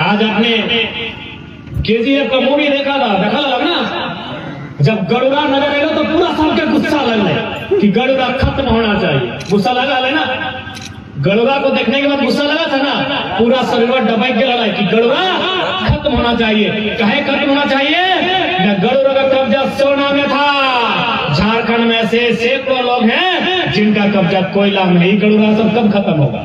आज आपने केजीएफ का मूवी देखा ना, जब गरुड़ा नजर आएगा तो पूरा सबके गुस्सा लग रहा कि गरुड़ा खत्म होना चाहिए। गुस्सा लगा है ना, गरुड़ा को देखने के बाद गुस्सा लगा था ना, पूरा शरीर दबाई के लड़ा कि गरुड़ा खत्म होना चाहिए। कहे खत्म होना चाहिए, गरुड़ा का कब्जा सोना में था। झारखंड में से सैकड़ों लोग हैं जिनका कब्जा कोयला में नहीं। गरुड़ा सब कब खत्म होगा?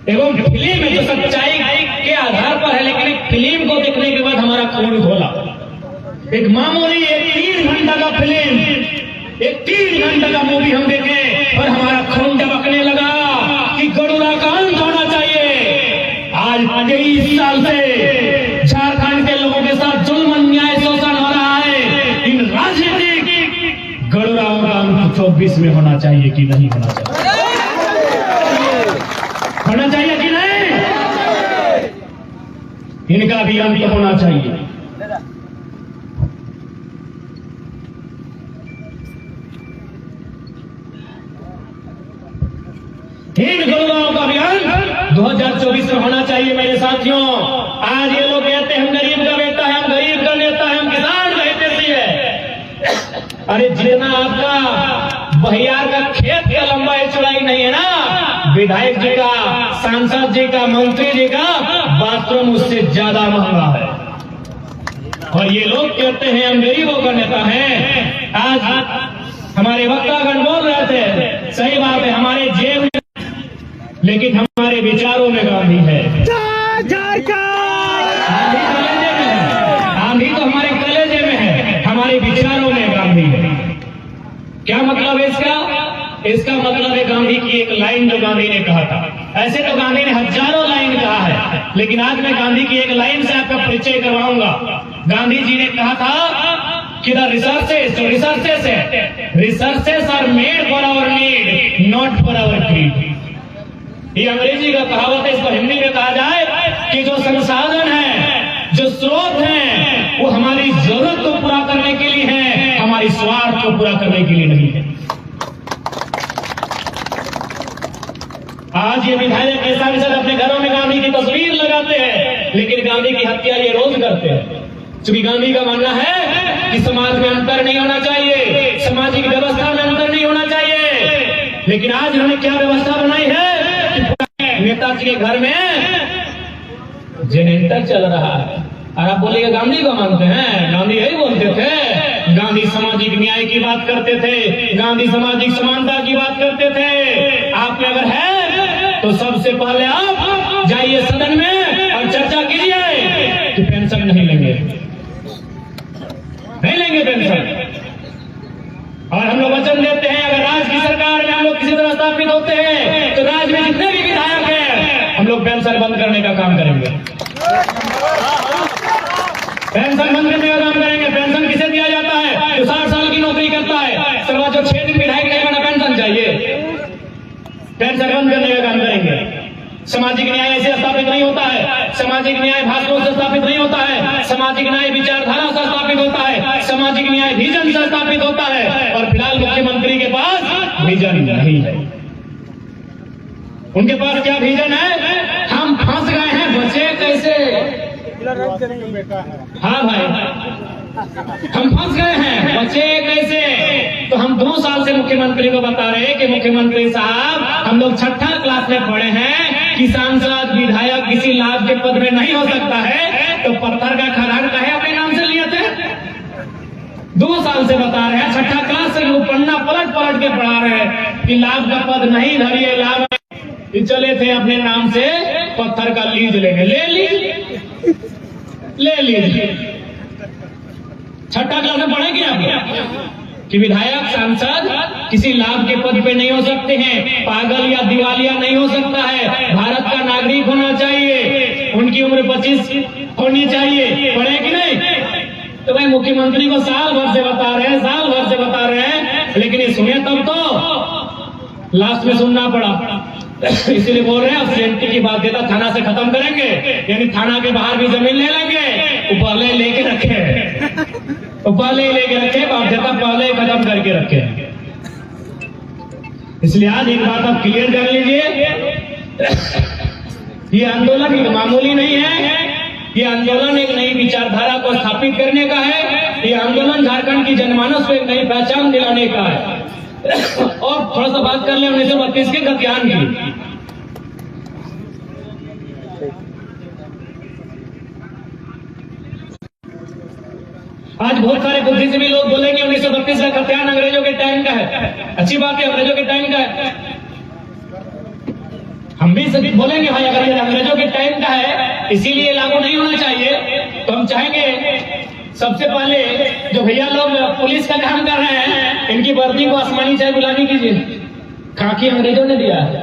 एवं फिल्म है जो सच्चाई के आधार पर है, लेकिन एक फिल्म को देखने के बाद हमारा खून खोला। एक मामूली 3 घंटा का फिल्म, एक 3 घंटा का मूवी हम देखे और हमारा खून टपकने लगा कि गरुड़ा का अंत होना चाहिए। आज 23 साल से झारखंड के लोगों के साथ जुल्म, अन्याय, शोषण हो रहा है। इन राजनीतिक गरुड़ाओं का अंत 24 में होना चाहिए कि नहीं होना चाहिए? होना चाहिए कि नहीं? इनका भी अंत होना चाहिए। इन गरुड़ाओं का भी अंत 2024 में होना चाहिए। मेरे साथियों, आज ये लोग कहते हैं हम गरीब का बेटा है, हम गरीब का नेता है, हम किसान का हितैषी है। अरे जितना आपका बहियार का खेत का लंबाई चौड़ाई नहीं है ना, विधायक जी का, सांसद जी का, मंत्री जी का बाथरूम उससे ज्यादा महंगा है। और ये लोग कहते हैं हम गरीबों का नेता है। आज हमारे वक्तागण बोल रहे थे, सही बात है, हमारे जेब में, लेकिन हमारे विचारों में गांधी है। गांधी तो हमारे कलेजे में है, हमारे विचारों में गांधी है। क्या मतलब है इसका? इसका मतलब है गांधी की एक लाइन जो गांधी ने कहा था। ऐसे तो गांधी ने हजारों लाइन कहा है, लेकिन आज मैं गांधी की एक लाइन से आपका परिचय करवाऊंगा। गांधी जी ने कहा था कि the researches are made for our need, not for our creed. ये अंग्रेजी का कहावत है, इसको हिंदी में कहा जाए कि जो संसाधन है, जो स्रोत है, वो हमारी जरूरत को पूरा करने के लिए है, हमारी स्वार्थ को पूरा करने के लिए नहीं है। आज ये विधायक ऐसा अपने घरों में गांधी की तस्वीर लगाते हैं, लेकिन गांधी की हत्या ये रोज करते हैं। क्योंकि गांधी का मानना है कि समाज में अंतर नहीं होना चाहिए, सामाजिक व्यवस्था में अंतर नहीं होना चाहिए। लेकिन आज इन्होंने क्या व्यवस्था बनाई है कि नेताजी के घर में जनरेटर चल रहा है। और आप बोलेंगे गांधी को मानते हैं? गांधी यही बोलते थे, गांधी सामाजिक न्याय की बात करते थे, गांधी सामाजिक समानता की बात करते थे। आप में अगर है तो सबसे पहले आप जाइए सदन में और चर्चा कीजिए कि पेंशन नहीं लेंगे पेंशन। और हम लोग वचन देते हैं अगर राज्य की सरकार में हम लोग किसी तरह स्थापित होते हैं तो राज्य में जितने भी विधायक हैं हम लोग पेंशन बंद करने का काम करेंगे। पेंशन बंद करने का काम करेंगे। पेंशन किसे दिया जाता है? जो 60 साल की नौकरी करता है, सरवा जो 6 दिन विधायक नहीं बना, पेंशन चाहिए। पेंशन बंद करने का काम करेंगे। सामाजिक न्याय ऐसे स्थापित नहीं होता है, सामाजिक न्याय भाषणों से स्थापित नहीं होता है, सामाजिक न्याय विचारधारा से स्थापित होता है, सामाजिक न्याय विजन से स्थापित होता है। और फिलहाल मुख्यमंत्री के पास विजन नहीं है। उनके पास क्या विजन है? हम फंस गए हैं, बचे कैसे? हाँ भाई, हम फंस गए हैं, बचे कैसे? तो हम 2 साल से मुख्यमंत्री को बता रहे हैं कि मुख्यमंत्री साहब, हम लोग 6ठी क्लास में पढ़े हैं कि सांसद विधायक किसी लाभ के पद में नहीं हो सकता है, तो पत्थर का खदान काहे अपने नाम से लिए थे? 2 साल से बता रहे हैं, 6ठी क्लास से लोग पन्ना पलट के पढ़ा रहे हैं कि लाभ का पद नहीं धरिए, लाभ चले थे अपने नाम से पत्थर का लीज लेने। ले लीजिए। 6ठी क्लास में पढ़े क्या आप कि विधायक सांसद किसी लाभ के पद पे नहीं हो सकते हैं, पागल या दिवालिया नहीं हो सकता है, भारत का नागरिक होना चाहिए, उनकी उम्र 25 होनी चाहिए। पढ़े कि नहीं? तो भाई मुख्यमंत्री को साल भर से बता रहे हैं, लेकिन ये सुने तब तो लास्ट में सुनना पड़ा। इसीलिए बोल रहे हैं अब सीएमटी की बाध्यता थाना से खत्म करेंगे, यानी थाना के बाहर भी जमीन ले लेंगे, पहले लेके रखे, बाध्यता पहले खत्म करके रखे। इसलिए आज एक बात आप क्लियर कर लीजिए ये आंदोलन मामूली नहीं है, ये आंदोलन एक नई विचारधारा को स्थापित करने का है। ये आंदोलन झारखंड की जनमानस को एक नई पहचान दिलाने का है। और थोड़ा सा बात कर ले 1932 के गद्यान की। आज बहुत सारे बुद्धिजीवी लोग बोलेंगे 1932 का गद्यान अंग्रेजों के टाइम का है। अच्छी बात है, अंग्रेजों के टाइम का है। हम भी सभी बोलेंगे भाई अगर ये अंग्रेजों के टाइम का है इसीलिए लागू नहीं होना चाहिए, तो हम चाहेंगे सबसे पहले जो भैया लोग पुलिस का काम कर रहे हैं इनकी वर्दी को आसमानी चाय गुलाबी कीजिए। खाकी अंग्रेजों ने दिया है।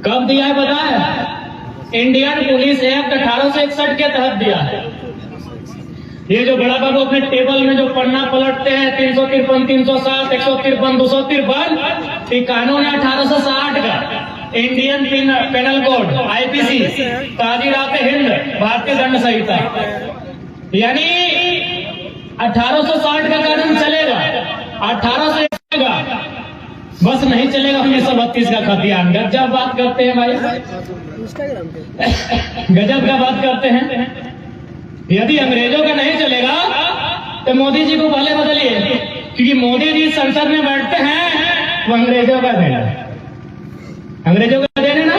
कब दिया है पता है? इंडियन पुलिस एक्ट 1861 के तहत दिया है। ये जो बड़ा बाबू अपने टेबल में जो पन्ना पलटते हैं 353, 360, 153, 253, ये कानून है 1860 का। इंडियन पेनल कोड आईपीसी, ताजीरात हिंद, भारतीय दंड संहिता, यानी 1860 का कानून चलेगा, 1801 का बस नहीं चलेगा 1932 का खतियान। गजब बात करते हैं भाई, गजब का बात करते हैं। यदि अंग्रेजों का नहीं चलेगा तो मोदी जी को पहले बदलिए, क्योंकि मोदी जी संसद में बैठते हैं वो अंग्रेजों का देना, अंग्रेजों का देने ना।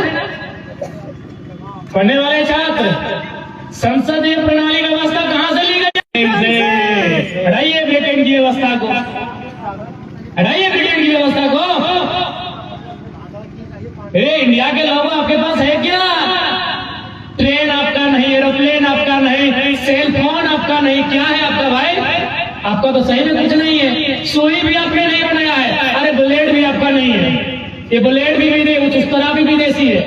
पढ़ने वाले छात्र संसदीय प्रणाली की व्यवस्था कहां से ली गई? हटाइए ब्रिटेन की व्यवस्था को, हटाइए ब्रिटेन की व्यवस्था को। इंडिया के लोगों आपके पास है क्या? ट्रेन आपका नहीं, एरोप्लेन आपका नहीं, सेल फोन आपका नहीं, क्या है आपका भाई? आपका तो सही में कुछ नहीं है। सुई भी आपने नहीं बनाया है, अरे ब्लेड भी आपका नहीं है। ये ब्लेड भी उस तरह भी विदेशी है।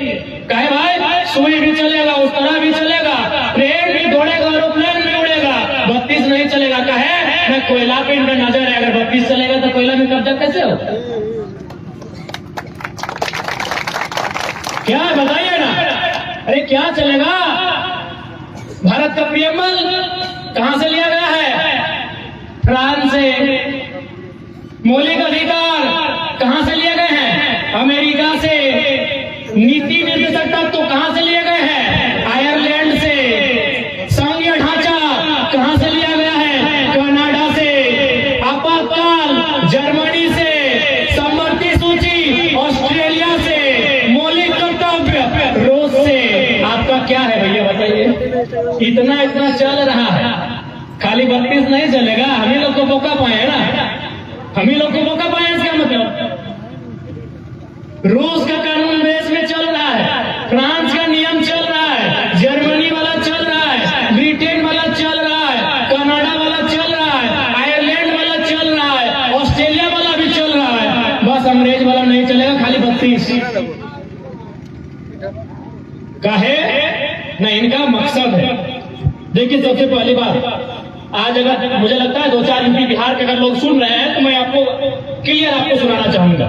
कहे भाई सुई भी चलेगा, उस तरह भी चलेगा, ट्रेन भी दौड़ेगा, एरोप्लेन भी उड़ेगा, 32 नहीं चलेगा। कहे मैं कोयला पे इनका नजर है, अगर 32 चलेगा तो कोयला में कब्जा कैसे हो? क्या है बताइए ना। अरे क्या चलेगा? भारत का प्रियम्बल कहां से लिया गया है? फ्रांस से। मौलिक अधिकार कहां से लिए गए हैं? अमेरिका से। नीति निर्देशक तत्व कहां से लिए गए हैं? आयरलैंड से। संघीय ढांचा कहां से लिया गया है? कनाडा से। आपातकाल जर्मनी से। सम्मति सूची ऑस्ट्रेलिया से। मौलिक कर्तव्य रूस से। आपका क्या है भैया बताइए? इतना इतना चल रहा है, खाली 32 नहीं चलेगा। हम ही लोग को मौका पाए ना, हम ही लोग को मौका पाए। इसका मतलब रूस का कानून देश में चल रहा है, फ्रांस का नियम चल रहा है, जर्मनी वाला चल रहा है, ब्रिटेन वाला चल रहा है, कनाडा वाला चल रहा है, आयरलैंड वाला चल रहा है, ऑस्ट्रेलिया वाला भी चल रहा है, बस अंग्रेज वाला नहीं चलेगा। खाली 32 काहे ना, इनका मकसद है। देखिए सबसे पहली बात, आज अगर मुझे लगता है 2-4 यूपी बिहार के अगर लोग सुन रहे हैं तो मैं आपको क्लियर आपको सुनाना चाहूंगा,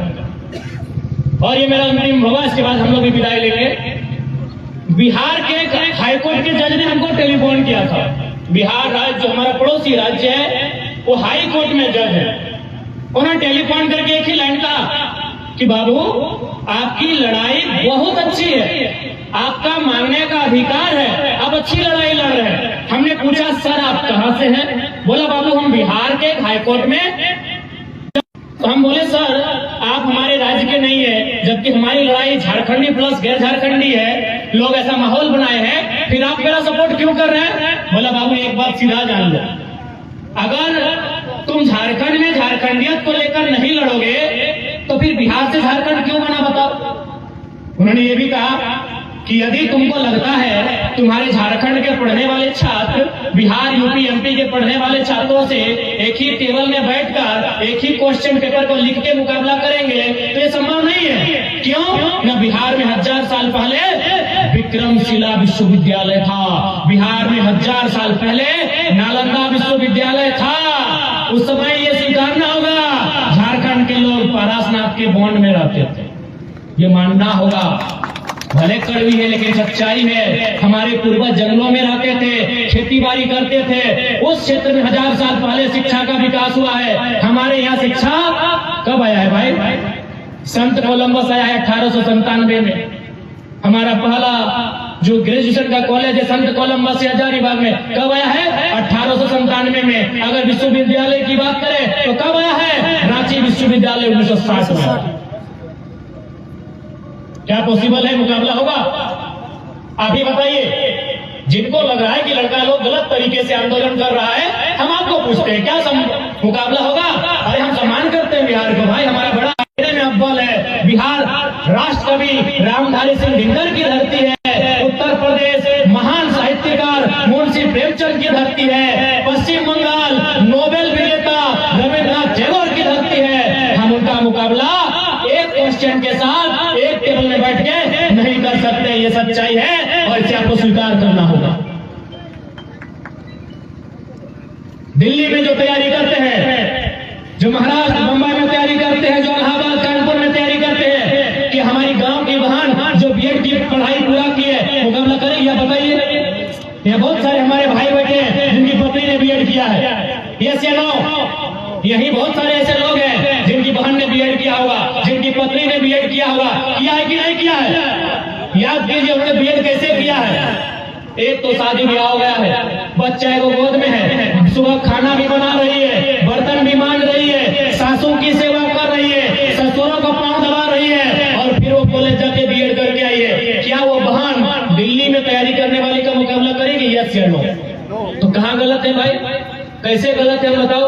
और ये मेरा अंतिम होगा, इसके बाद हम लोग भी विदाई लेंगे। बिहार के हाईकोर्ट के जज ने हमको टेलीफोन किया था। बिहार राज्य जो हमारा पड़ोसी राज्य है वो हाई कोर्ट में जज है। उन्होंने टेलीफोन करके एक ही लाइन कहा कि बाबू आपकी लड़ाई बहुत अच्छी है, आपका मांगने का अधिकार है, आप अच्छी लड़ाई लड़ रहे हैं। हमने पूछा सर आप कहां से हैं? बोला बाबू हम बिहार के हाईकोर्ट में। तो हम बोले सर आप हमारे राज्य के नहीं है, जबकि हमारी लड़ाई झारखंडी प्लस गैर झारखंडी है, लोग ऐसा माहौल बनाए हैं, फिर आप मेरा सपोर्ट क्यों कर रहे हैं? बोला बाबू एक बात सीधा जान लो, अगर तुम झारखंड में झारखंडियत को लेकर नहीं लड़ोगे तो फिर बिहार से झारखंड क्यों बना बताओ? उन्होंने ये भी कहा कि यदि तुमको लगता है तुम्हारे झारखंड के पढ़ने वाले छात्र बिहार यूपी एमपी के पढ़ने वाले छात्रों से एक ही टेबल में बैठकर एक ही क्वेश्चन पेपर को लिख के मुकाबला करेंगे तो ये संभव नहीं है। क्यों? न बिहार में 1000 साल पहले विक्रमशिला विश्वविद्यालय था, बिहार में 1000 साल पहले नालंदा विश्वविद्यालय था। उस समय ये स्वीकारना होगा, झारखंड के लोग पारसनाथ के बॉन्ड में रहते थे, ये मानना होगा। भले कड़वी है लेकिन सच्चाई है। हमारे पूर्वज जंगलों में रहते थे, खेती बाड़ी करते थे, उस क्षेत्र में 1000 साल पहले शिक्षा का विकास हुआ है। हमारे यहाँ शिक्षा कब आया है भाई? संत कोलंबस आया है 1897 में। हमारा पहला जो ग्रेजुएशन का कॉलेज है संत कोलंबस से हजारीबाग में कब आया है? 1897 में। अगर विश्वविद्यालय की बात करें तो कब आया है? रांची विश्वविद्यालय 1960 में। क्या पॉसिबल है? मुकाबला होगा? अभी बताइए, जिनको लग रहा है कि लड़का लोग गलत तरीके से आंदोलन कर रहा है, हम आपको पूछते हैं क्या मुकाबला होगा? अरे हम सम्मान करते हैं बिहार को, भाई हमारा बड़ा में अव्वल है। बिहार राष्ट्र कवि रामधारी सिंह दिनकर की धरती है। उत्तर प्रदेश महान साहित्यकार मुंशी प्रेमचंद की धरती है। पश्चिम बंगाल नोबेल विजेता रविन्द्रनाथ टैगोर की धरती है। हम उनका मुकाबला एक क्वेश्चन के साथ एक टेबल में बैठ के नहीं कर सकते। ये सच्चाई है और इसे आपको स्वीकार करना होगा। दिल्ली में जो तैयारी करते हैं, जो महाराष्ट्र मुंबई में तैयारी करते हैं, जो इलाहाबाद कानपुर में तैयारी करते हैं, कि हमारी गांव की बहन जो बीएड की पढ़ाई पूरा की है मुकाबला करेगी? या बताइए। ये बहुत सारे हमारे भाई बैठे हैं जिनकी पत्नी ने बीएड किया है। यस या नो? यही बहुत सारे ऐसे लोग हैं जिनकी बहन ने बीएड किया होगा, जिनकी पत्नी ने बीएड किया होगा। किया है कि नहीं किया है? याद कीजिए उन्होंने बीएड कैसे किया है। एक तो शादी ब्याह हो गया है, बच्चा को गोद में है, सुबह खाना भी बना रही है, बर्तन भी मांज रही है, सासू की सेवा कर रही है, ससुरों का पांव दबा रही है, और फिर वो कॉलेज जाके बीएड करके आई है। क्या वो बहन दिल्ली में तैयारी करने वाली का मुकाबला करेगी? यस या नो? तो कहाँ गलत है भाई? कैसे गलत है बताओ?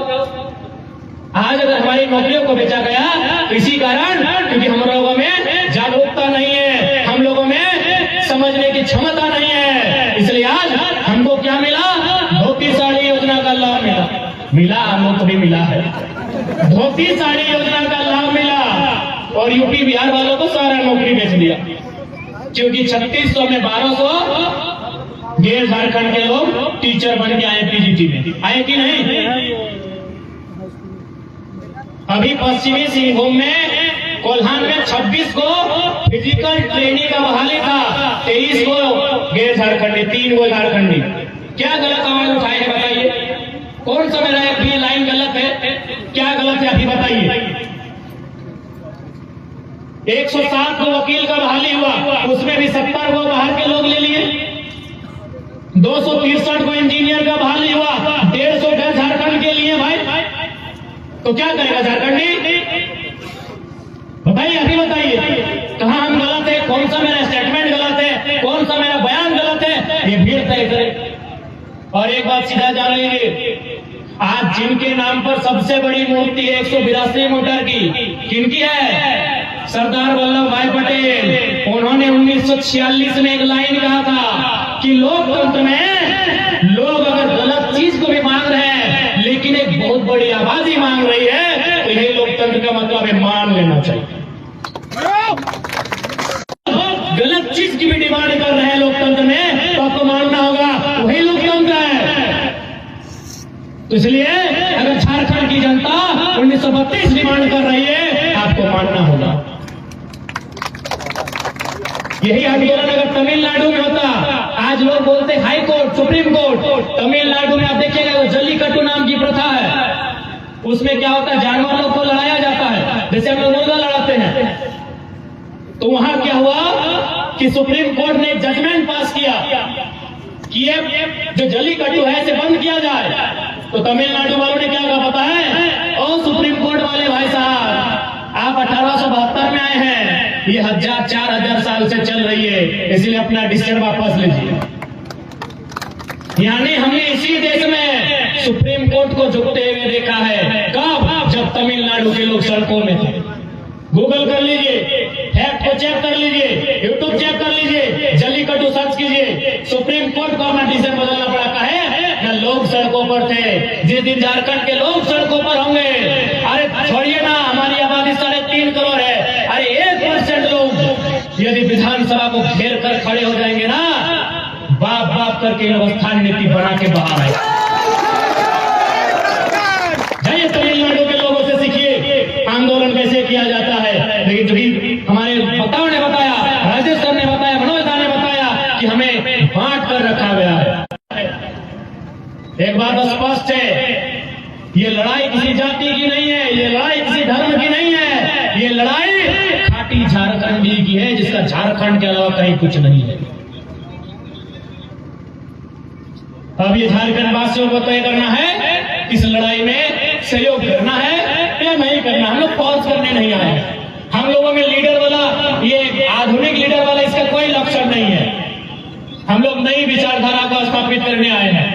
आज अगर हमारी नौकरियों को बेचा गया इसी कारण, क्योंकि हम लोगों में जागरूकता नहीं है, हम लोगों में समझने की क्षमता नहीं है। इसलिए आज हमको क्या मिला? धोती साड़ी योजना का लाभ मिला हम लोग को भी मिला है। धोती साड़ी योजना का लाभ मिला और यूपी बिहार वालों को सारा नौकरी बेच दिया, क्योंकि 3600 में 1200 गैर झारखंड के लोग टीचर बन के आए पीजीटी में। आए कि नहीं? अभी पश्चिमी सिंहभूम में कोल्हान में 26 को फिजिकल ट्रेनिंग का बहाली था, 23 को गैर झारखंडी, 3 को झारखंडी। क्या गलत आवाज उठाए हैं बताइए? कौन सा मेरा ये लाइन गलत है? क्या गलत है अभी बताइए? 107 को वकील का बहाली हुआ, उसमें भी 70 को बाहर के लोग ले लिए। 263 को इंजीनियर का बहाली हुआ, 150 झारखंड के लिए। भाई तो क्या करेगा झारखंडी? बताइए, अभी बताइए कहां हम गलत है? कौन सा मेरा स्टेटमेंट गलत है? कौन सा मेरा बयान गलत है? ये भीड़ तय करे। और एक बात सीधा जान लीजिए, आज जिनके नाम पर सबसे बड़ी मूर्ति है 182 मीटर की, किनकी है? सरदार वल्लभ भाई पटेल। उन्होंने 1946 में एक लाइन कहा था कि लोकतंत्र में लोग अगर गलत चीज को भी मांग रहे हैं लेकिन एक बहुत बड़ी आबादी मांग रही है, तो यही लोकतंत्र का मतलब है, मान लेना चाहिए। गलत चीज की भी डिमांड कर रहे हैं लोकतंत्र में, तो आपको मानना होगा, वही लोकतंत्र है। तो इसलिए अगर झारखंड की जनता 1932 डिमांड कर रही है, आपको मानना होगा। यही आंदोलन अगर तमिलनाडु में होता, आज लोग बोलते high court, supreme court, Tamil Nadu में आप देखिएगा जल्लीकट्टू नाम की प्रथा है। उसमें क्या होता है? जानवरों को लड़ाया जाता है, जैसे हम लोग मुर्गा लड़ाते हैं। तो वहां क्या हुआ कि सुप्रीम कोर्ट ने जजमेंट पास किया कि ये जो जल्लीकट्टू है इसे बंद किया जाए। तो तमिलनाडु वालों ने क्या कहा पता है? ओ सुप्रीम कोर्ट वाले भाई साहब, आप 1872 में आए हैं, ये 4000 साल से चल रही है, इसलिए अपना डिसीजन वापस लीजिए। यानी हमने इसी देश में सुप्रीम कोर्ट को झुकते हुए देखा है। कब? जब तमिलनाडु के लोग सड़कों में थे। गूगल कर लीजिए, फैक्ट को चेक कर लीजिए, यूट्यूब चेक कर लीजिए, जल्लीकट्टू सर्च कीजिए। सुप्रीम कोर्ट को अपना डिसीजन बदलना पड़ा। है ना, लोग सड़कों पर थे। जिस दिन झारखंड के लोग सड़कों पर होंगे, अरे छोड़िए ना, हमारी आबादी 3.5 करोड़ है, अरे 1% लोग यदि विधानसभा को घेर कर खड़े हो जाएंगे ना, बाप बाप करके व्यवस्था नीति बना के बाहर आए। जाइए तमिलनाडु के लोगों से सीखिए आंदोलन कैसे किया जाता है। लेकिन जो हमारे वक्ताओं ने बताया, राजेश सर ने बताया, मनोज दा ने बताया कि हमें बांट कर रखा गया है। एक बात स्पष्ट है, ये लड़ाई किसी जाति की नहीं है, ये लड़ाई किसी धर्म की नहीं है, ये लड़ाई खाटी पार्टी झारखंडी की है, जिसका झारखंड के अलावा कहीं कुछ नहीं है। अब ये झारखंड वासियों को तय करना है इस लड़ाई में सहयोग करना है या नहीं करना। हम लोग पॉज करने नहीं आए हैं। हम लोगों में लीडर वाला, ये आधुनिक लीडर वाला, इसका कोई लक्षण नहीं है। हम लोग नई विचारधारा को स्थापित करने आए हैं।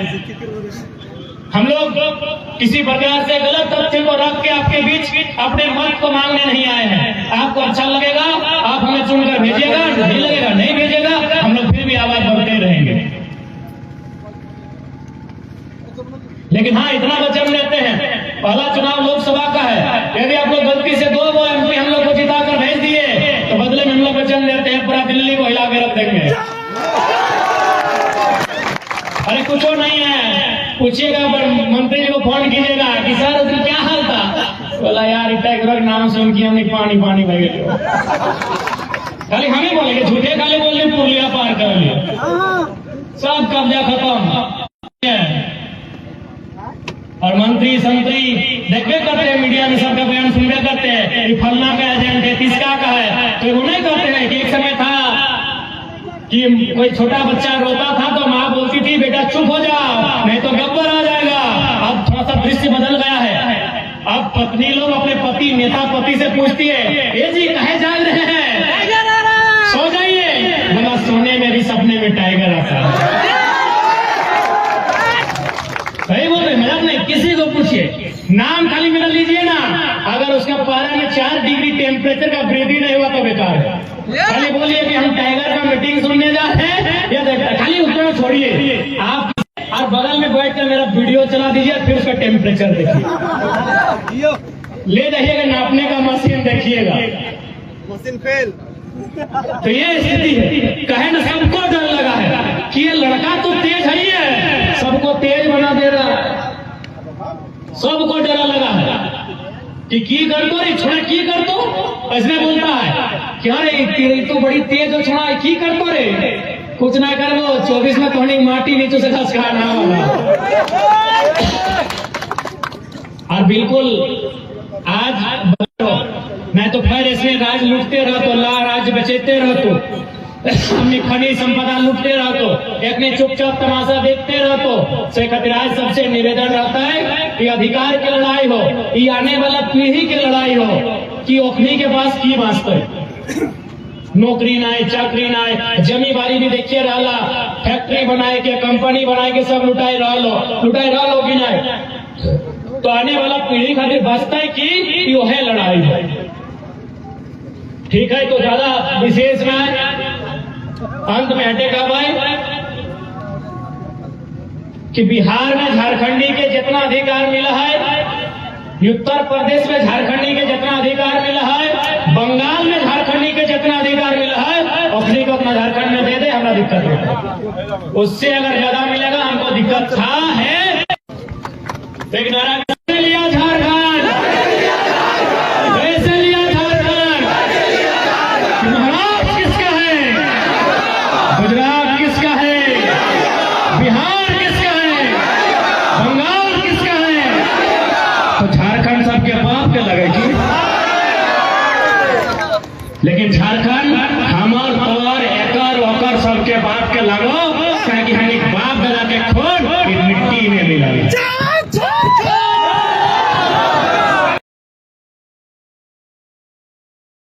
हम लोग किसी प्रकार से गलत तथ्य को रख के आपके बीच अपने मत को मांगने नहीं आए हैं। आपको अच्छा लगेगा आप हमें चुनकर भेजिएगा, नहीं लगेगा नहीं भेजिएगा, हम लोग फिर भी आवाज बढ़ते रहेंगे। लेकिन हाँ, इतना वचन देते हैं, पहला चुनाव लोकसभा का है, यदि आप लोग गलती से 2 MP हम लोग को जिताकर भेज दिए तो बदले में हम लोग वचन देते हैं पूरा दिल्ली को हिला के रख देंगे। अरे कुछ नहीं है, पूछिएगा मंत्री जी को फोन कीजिएगा कि सर उसमें क्या हाल था, बोला यार इतना नाम सुन के हमने पानी पानी बह गए। खाली हम ही बोलेंगे, झूठे खाली बोले पुलिया पार कर लिए, सब कब्जा खत्म। और मंत्री संतरी देखते करते हैं, मीडिया में सबका बयान सुनते करते हैं कि फलना का एजेंट है, तिसका का है, तो वो नहीं करते हैं कि एक समय था कि कोई छोटा बच्चा रोता था तो माँ बोलती थी बेटा चुप हो जाओ नहीं तो गब्बर आ जाएगा। अब थोड़ा सा दृश्य बदल गया है। अब पत्नी लोग अपने पति, नेता पति से पूछती है, ये जी कहे जाग रहे हैं, सो जाइए। बोला सोने में भी सपने में टाइगर आता है। सही बोल रहे, मजाक नहीं। किसी को पूछिए, नाम खाली मेरा लीजिए ना, अगर उसका पारा में 4 डिग्री टेम्परेचर का वृद्धि नहीं हुआ तो बेकार है। खाली बोलिए कि हम टाइगर का मीटिंग सुनने जा रहे हैं या देखते, खाली उत्तर छोड़िए आप, और बगल में बैठ कर मेरा वीडियो चला दीजिए, फिर उसका टेम्परेचर देखिए, ले जाइएगा नापने का मशीन देखिएगा, मशीन फेल। तो ये स्थिति है। कहे ना सबको डर लगा है कि ये लड़का तो तेज है, सबको तेज बना दे रहा है, सबको डरा लगा है कि की कर दो रे छोड़ा, की कर दो। ऐसे बोलता है क्या रे तो बड़ी तेज हो छोड़ा, की कर दो रे, कुछ ना कर वो 24 में थोड़ी माटी नीचे से घस खाना वाला। और बिल्कुल आज मैं तो फिर इसमें राज लूटते रह तो, ला राज बचेते रह तो, अपनी खनिज संपदा लूटते रह तो, एक में चुपचाप तमाशा देखते रह तो। से खतराज सबसे निवेदन रहता है कि अधिकार की लड़ाई हो, ये आने वाला पीढ़ी की लड़ाई हो कि ओखनी के पास की वास्ते नौकरी ना है, चाकरी ना है, जमी बारी भी देखिए रहला, फैक्ट्री बनाए के, कंपनी बनाए के सब लुटाई रह लो कि नहीं। तो आने वाला पीढ़ी खातिर बचता है कि यो है लड़ाई है। ठीक है, तो ज्यादा विशेष में अंत में हटेगा भाई कि बिहार में झारखंडी के जितना अधिकार मिला है, उत्तर प्रदेश में झारखंडी के जितना अधिकार मिला है, बंगाल में झारखंडी के जितना अधिकार मिला है, अपनी को अपना झारखंड में दे दे, हमारा दिक्कत होता है। उससे अगर ज्यादा मिलेगा हमको दिक्कत था है। एक नारा लिया झारखंड, कैसे लिया झारखंड, महाराष्ट्र किसका है, गुजरात किसका है, बिहार किसका है, बंगाल किसका है, तो झारखंड सबके बाप के लगेगी। लेकिन झारखंड हमार तोर एकर ओकर सबके बाप के लगो, क्योंकि हम बाप दादा के खोल मिट्टी में मिला।